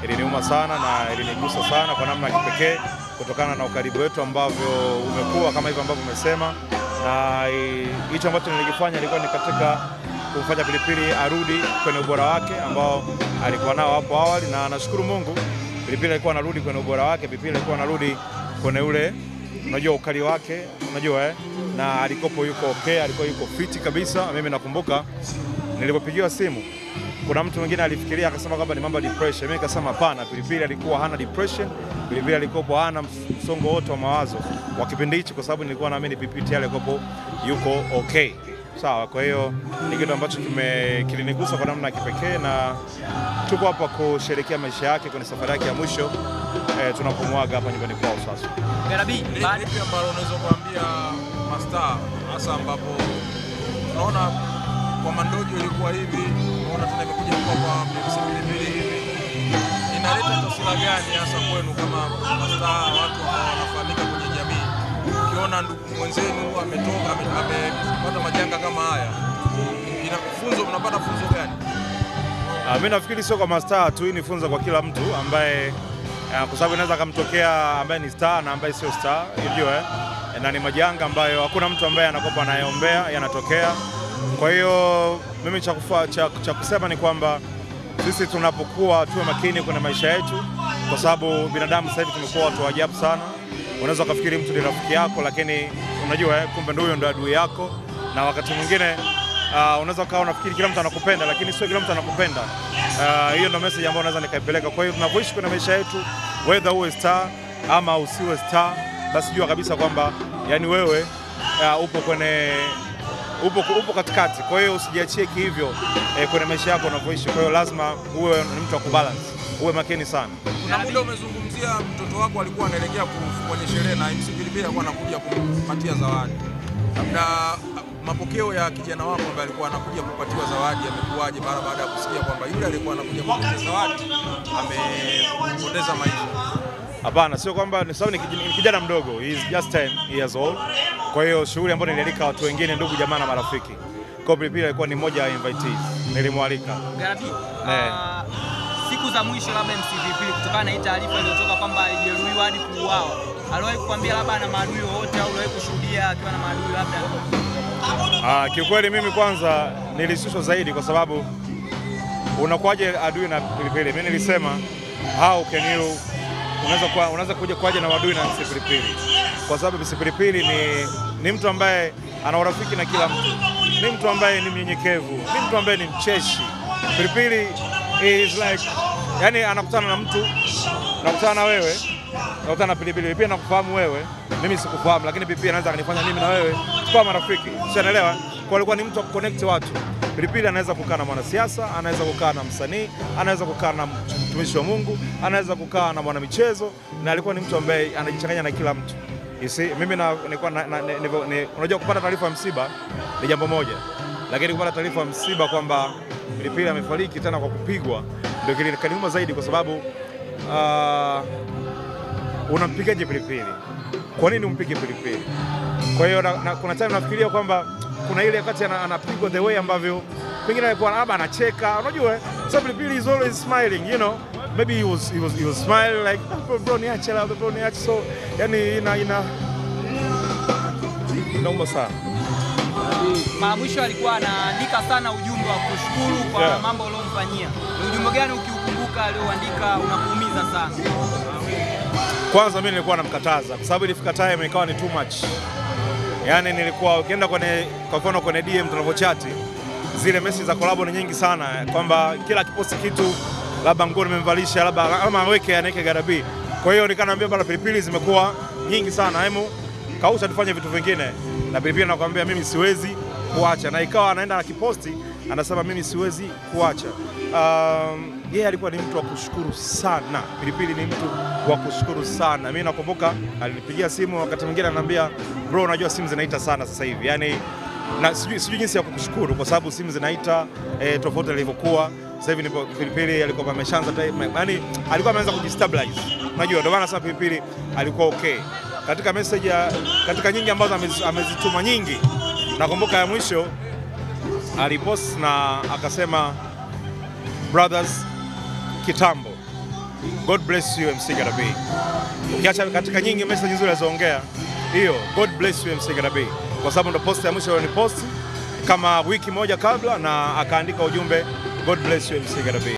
iliniuma sana na ilinigusa sana kwa namna ya kipekee kutokana na ukaribu wetu ambavyo umekuwa kama hivyo ambavyo umesema, na hicho ambacho nilikifanya ilikuwa ni katika kumfanya Pilipili arudi kwenye ubora wake ambao alikuwa nao hapo awali, na nashukuru Mungu Pilipili alikuwa anarudi kwenye ubora wake. Pilipili alikuwa anarudi kwenye ule, unajua, ukali wake, unajua na alikopo yuko okay, alikuwa yuko fiti kabisa. Mimi nakumbuka nilipopigiwa simu kuna mtu mwingine alifikiria akasema kwamba ni mambo ya depression. Mimi nikasema hapana, Pilipili alikuwa hana depression, Pilipili alikuwa hana msongo wote wa mawazo wa kipindi hicho, kwa sababu nilikuwa naamini PPT alikuwa yuko okay. Sawa, kwa hiyo ni kitu ambacho kilinigusa kwa namna ya kipekee, na tuko hapa kusherehekea maisha yake kwenye safari yake ya mwisho tunapomwaga hapa nyumbani kwao sasa. Garabi, baada ambalo unaweza kuambia mastaa hasa ambapo tunaona kwa Mandojo ilikuwa hivi, unaona tena imekuja kwa Pilipili hivi, inaleta taswira gani hasa kwenu kama mastaa, watu ambao wanafahamika kwenye jamii? Ukiona ndugu mwenzenu ametoka amepata majanga kama haya, mnapata funzo gani? Mimi nafikiri sio kwa mastaa tu, ni funzo kwa kila mtu ambaye kwa sababu inaweza kumtokea ambaye ni star na ambaye sio star, unajua na ni majanga ambayo hakuna mtu ambaye anakopa anayeombea, yanatokea. Kwa hiyo mimi cha kusema ni kwamba sisi tunapokuwa tuwe makini kwenye maisha yetu, kwa sababu binadamu sasa hivi tumekuwa watu wa ajabu sana. Unaweza kufikiri mtu ni rafiki yako, lakini unajua kumbe ndio huyo ndo adui yako, na wakati mwingine unaweza kawa unafikiri kila mtu anakupenda, lakini sio kila mtu anakupenda. Hiyo ndio message ambayo naweza nikaipeleka. Kwa hiyo tunapoishi kwenye maisha yetu, whether uwe star ama usiwe star, basi jua kabisa kwamba yani wewe upo katikati. Kwa hiyo usijiachie hivyo kwenye maisha yako unapoishi. Kwa hiyo lazima uwe ni mtu wa kubalance, uwe makini sana. Kuna muda umezungumzia mtoto wako alikuwa anaelekea kwenye sherehe na MC Pilipili alikuwa anakuja kumpatia zawadi. Labda mapokeo ya kijana wako ambaye alikuwa anakuja kupatiwa zawadi amekuaje baada ya kusikia kwamba yule alikuwa anakuja kupatiwa zawadi amepoteza maisha? Hapana, sio kwamba ni sababu ni kijana mdogo, he is just 10 years old. Kwa hiyo shughuli ambayo nilialika watu wengine, ndugu jamaa na marafiki. Kwa Pilipili alikuwa ni mmoja wa invitees, nilimwalika. Garabi, siku za mwisho labda MC Pilipili kutokana na hii taarifa iliyotoka kwamba alijeruhiwa hadi kuuawa, aliwahi kukwambia labda ana maadui wote au aliwahi kushuhudia akiwa na maadui labda? Kiukweli mimi kwanza nilishushwa zaidi, kwa sababu unakuaje adui na Pilipili? Mimi nilisema how can you unaweza kuja na wadui na MC Pilipili, kwa sababu MC Pilipili ni mtu ambaye ana urafiki na kila mtu, ni mtu ambaye ni mnyenyekevu, ni mtu ambaye ni mcheshi. Pilipili is like, yani anakutana na mtu, nakutana na wewe, nakutana na Pilipili, pia nakufahamu wewe, mimi sikufahamu, lakini Pilipili anaweza kanifanya mimi na wewe tukawa marafiki. Unaelewa? Kwa alikuwa ni mtu wa connect watu. Pilipili anaweza kukaa na mwanasiasa, anaweza kukaa na msanii, anaweza kukaa na mtumishi wa Mungu, anaweza kukaa na mwanamichezo, na alikuwa ni mtu ambaye anajichanganya na kila mtu. You see, mimi unajua kupata taarifa ya msiba ni jambo moja, lakini kupata taarifa ya msiba kwamba Pilipili amefariki tena kwa kupigwa ndio kiliniuma zaidi, kwa sababu unampigaje Pilipili? Kwa nini umpige Pilipili? Kwa hiyo kuna time nafikiria kwamba kuna ile wakati anapigwa the way ambavyo pengine alikuwa labda anacheka, unajua, so Pilipili is always smiling, you know, maybe he was smiling like bro niache la bro niache, so yani inauma sana. Mara mwisho alikuwa anaandika sana ujumbe wa kushukuru kwa mambo aliyomfanyia. Ni ujumbe gani ukiukumbuka alioandika unakuumiza sana? Kwanza mimi nilikuwa namkataza, kwa sababu ilifika time ikawa ni too much. Yani nilikuwa ukienda kwa mfano kwenye DM tunavyochati, zile message za collab ni nyingi sana, kwamba kila kiposti kitu labda nguo nimemvalisha labda ama aweke anaweke Garabi. Kwa hiyo nikanaambia bana, Pilipili zimekuwa nyingi sana, hemu kausha tufanye vitu vingine. Na Pilipili anakuambia mimi siwezi kuacha, na ikawa anaenda na kiposti anasema mimi siwezi kuacha. Yeye alikuwa ni mtu wa kushukuru sana. Pilipili ni mtu wa kushukuru sana. Mimi nakumbuka alinipigia simu wakati mwingine ananiambia, bro unajua simu zinaita sana sasa hivi. Yani na sijui jinsi ya kukushukuru, kwa sababu simu zinaita tofauti ilivyokuwa. Sasa hivi Pilipili alikuwa ameshaanza, yani alikuwa ameanza kujistabilize. Unajua ndio maana sasa Pilipili alikuwa okay. Katika message katika nyingi ambazo amezituma nyingi, nakumbuka ya mwisho alipost na akasema brothers kitambo, God bless you MC Garabi. Ukiacha katika nyingi message nzuri alizoongea, hiyo God bless you MC Garabi, kwa sababu ndo post ya mwisho ni post kama wiki moja kabla, na akaandika ujumbe God bless you MC Garabi.